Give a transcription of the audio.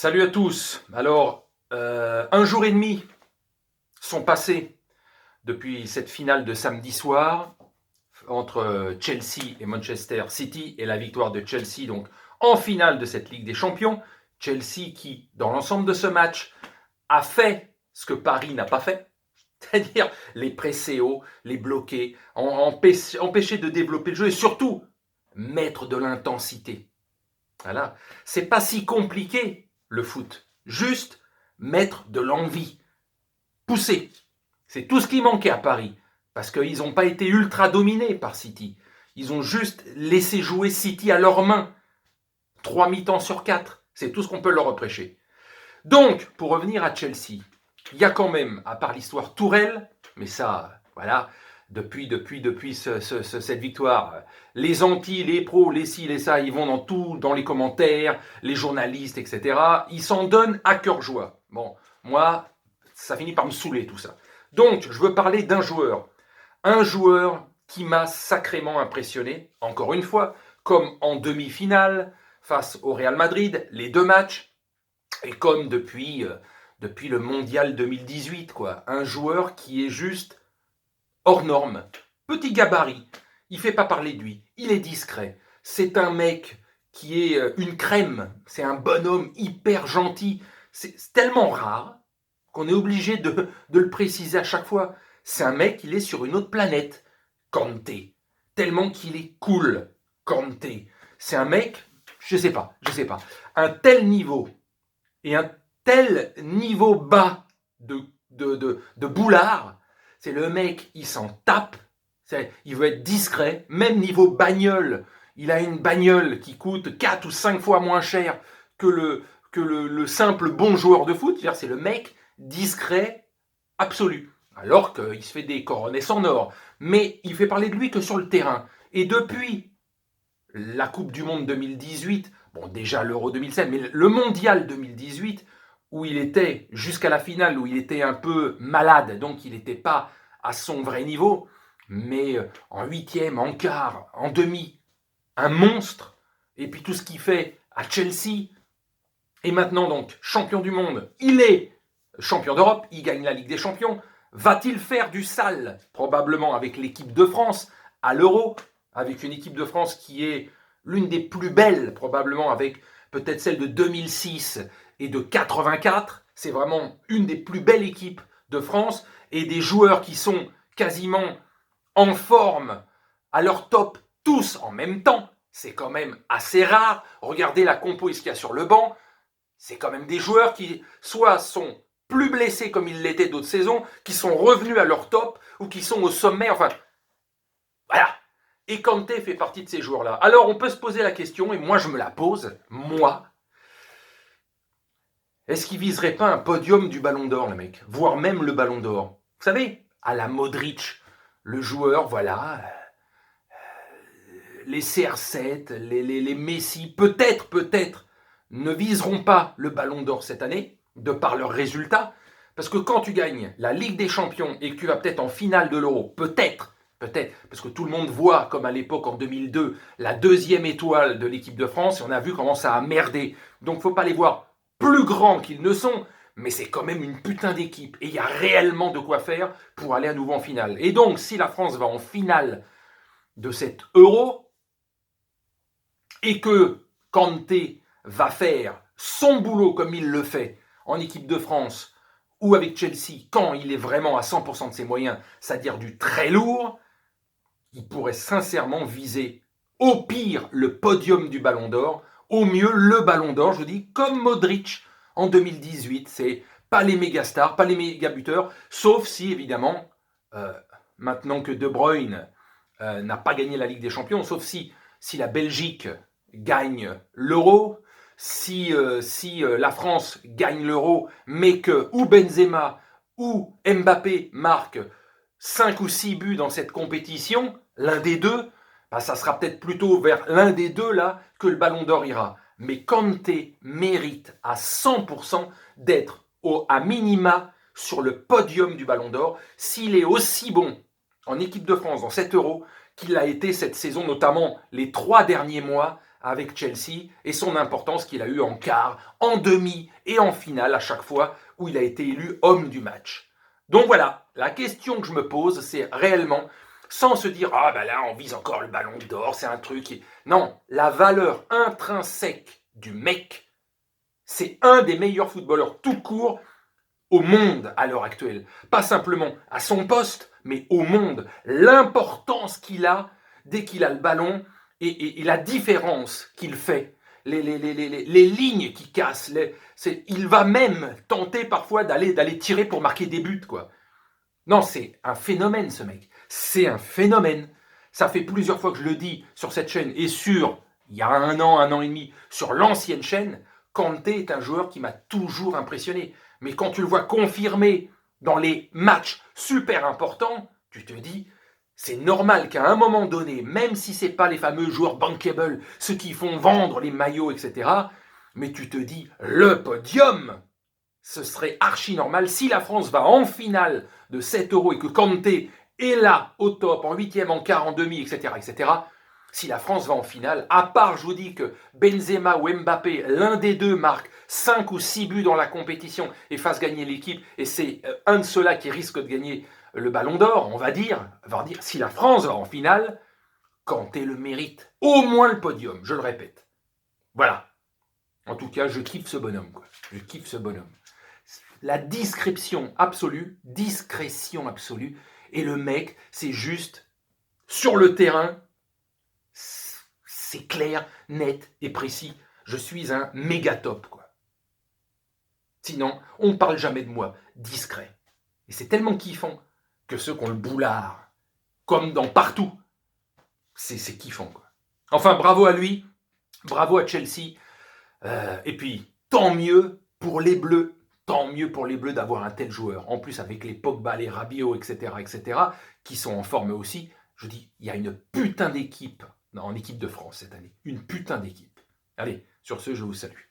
Salut à tous. Alors, un jour et demi sont passés depuis cette finale de samedi soir entre Chelsea et Manchester City et la victoire de Chelsea donc en finale de cette Ligue des Champions. Chelsea qui, dans l'ensemble de ce match, a fait ce que Paris n'a pas fait, c'est-à-dire les presser haut, les bloquer, empêcher de développer le jeu et surtout mettre de l'intensité. Voilà, c'est pas si compliqué le foot. Juste mettre de l'envie, pousser. C'est tout ce qui manquait à Paris. Parce qu'ils n'ont pas été ultra dominés par City. Ils ont juste laissé jouer City à leurs mains. 3 mi-temps sur 4. C'est tout ce qu'on peut leur reprocher. Donc, pour revenir à Chelsea, il y a quand même, à part l'histoire Tourelle, mais ça, voilà, depuis cette victoire, les anti, les pros, les ci, les ça, ils vont dans tout, dans les commentaires, les journalistes, etc. Ils s'en donnent à cœur joie. Bon, moi, ça finit par me saouler tout ça. Donc, je veux parler d'un joueur. Un joueur qui m'a sacrément impressionné, encore une fois, comme en demi-finale, face au Real Madrid, les 2 matchs, et comme depuis le Mondial 2018, quoi. Un joueur qui est juste hors norme. Petit gabarit, il ne fait pas parler de lui, il est discret. C'est un mec qui est une crème, c'est un bonhomme hyper gentil. C'est tellement rare qu'on est obligé de le préciser à chaque fois. C'est un mec, il est sur une autre planète, Kanté. Tellement qu'il est cool, Kanté. C'est un mec, je sais pas. Un tel niveau et un tel niveau bas de boulard, c'est le mec, il s'en tape, il veut être discret, même niveau bagnole, il a une bagnole qui coûte 4 ou 5 fois moins cher que le simple bon joueur de foot, c'est-à-dire c'est le mec discret absolu, alors qu'il se fait des coronets en or, mais il fait parler de lui que sur le terrain, et depuis la Coupe du Monde 2018, bon déjà l'Euro 2016, mais le Mondial 2018, où il était jusqu'à la finale, où il était un peu malade, donc il n'était pas à son vrai niveau, mais en huitième, en quart, en demi, un monstre, et puis tout ce qu'il fait à Chelsea, et maintenant donc champion du monde, il est champion d'Europe, il gagne la Ligue des Champions, va-t-il faire du sale, probablement avec l'équipe de France, à l'Euro, avec une équipe de France qui est l'une des plus belles, probablement avec peut-être celle de 2006 et de 84. C'est vraiment une des plus belles équipes de France et des joueurs qui sont quasiment en forme à leur top tous en même temps. C'est quand même assez rare. Regardez la compo et ce qu'il y a sur le banc. C'est quand même des joueurs qui soit sont plus blessés comme ils l'étaient d'autres saisons, qui sont revenus à leur top ou qui sont au sommet. Enfin, voilà. Et Kanté fait partie de ces joueurs-là. Alors on peut se poser la question, et moi je me la pose, moi, est-ce qu'il viserait pas un podium du Ballon d'Or, le mec, voire même le Ballon d'Or? Vous savez, à la Modric, le joueur, voilà, les CR7, les Messi, peut-être, ne viseront pas le Ballon d'Or cette année, de par leurs résultats, parce que quand tu gagnes la Ligue des Champions et que tu vas peut-être en finale de l'Euro, peut-être, parce que tout le monde voit, comme à l'époque en 2002, la deuxième étoile de l'équipe de France, et on a vu comment ça a merdé. Donc il ne faut pas les voir plus grands qu'ils ne sont, mais c'est quand même une putain d'équipe, et il y a réellement de quoi faire pour aller à nouveau en finale. Et donc, si la France va en finale de cet Euro, et que Kanté va faire son boulot comme il le fait en équipe de France ou avec Chelsea, quand il est vraiment à 100% de ses moyens, c'est-à-dire du très lourd, il pourrait sincèrement viser au pire le podium du Ballon d'Or, au mieux le Ballon d'Or, je vous dis, comme Modric en 2018. C'est pas les méga stars, pas les méga buteurs, sauf si évidemment, maintenant que De Bruyne n'a pas gagné la Ligue des Champions, sauf si la Belgique gagne l'Euro, si la France gagne l'Euro, mais que ou Benzema ou Mbappé marquent 5 ou 6 buts dans cette compétition, l'un des deux, bah ça sera peut-être plutôt vers l'un des deux là que le Ballon d'Or ira. Mais Kanté mérite à 100% d'être à minima sur le podium du Ballon d'Or s'il est aussi bon en équipe de France dans cet Euro qu'il a été cette saison, notamment les 3 derniers mois avec Chelsea et son importance qu'il a eue en quart, en demi et en finale à chaque fois où il a été élu homme du match. Donc voilà, la question que je me pose, c'est réellement, sans se dire « Ah ben là, on vise encore le ballon d'or, c'est un truc... » Non, la valeur intrinsèque du mec, c'est un des meilleurs footballeurs tout court au monde à l'heure actuelle. Pas simplement à son poste, mais au monde. L'importance qu'il a dès qu'il a le ballon et la différence qu'il fait. Les lignes qu'il casse. Il va même tenter parfois d'aller tirer pour marquer des buts, quoi. Non, c'est un phénomène, ce mec. C'est un phénomène. Ça fait plusieurs fois que je le dis sur cette chaîne et il y a un an et demi, sur l'ancienne chaîne, Kanté est un joueur qui m'a toujours impressionné. Mais quand tu le vois confirmé dans les matchs super importants, tu te dis, c'est normal qu'à un moment donné, même si ce n'est pas les fameux joueurs bankable, ceux qui font vendre les maillots, etc., mais tu te dis, le podium, ce serait archi normal si la France va en finale de 7 euros et que Kanté est là au top, en huitième, en quart, en demi, etc., etc., si la France va en finale, à part, je vous dis que Benzema ou Mbappé, l'un des deux marque 5 ou 6 buts dans la compétition et fasse gagner l'équipe, et c'est un de ceux-là qui risque de gagner le ballon d'or, on va dire, si la France va en finale, Kanté le mérite. Au moins le podium, je le répète. Voilà. En tout cas, je kiffe ce bonhomme, quoi. Je kiffe ce bonhomme. La discrétion absolue, et le mec, c'est juste, sur le terrain, c'est clair, net et précis. Je suis un méga top, quoi. Sinon, on ne parle jamais de moi, discret. Et c'est tellement kiffant que ceux qui ont le boulard, comme dans partout, c'est kiffant, quoi. Enfin, bravo à lui, bravo à Chelsea, et puis tant mieux pour les Bleus. Tant mieux pour les Bleus d'avoir un tel joueur. En plus, avec les Pogba, les Rabiot, etc., qui sont en forme aussi, je dis, il y a une putain d'équipe en équipe de France cette année. Une putain d'équipe. Allez, sur ce, je vous salue.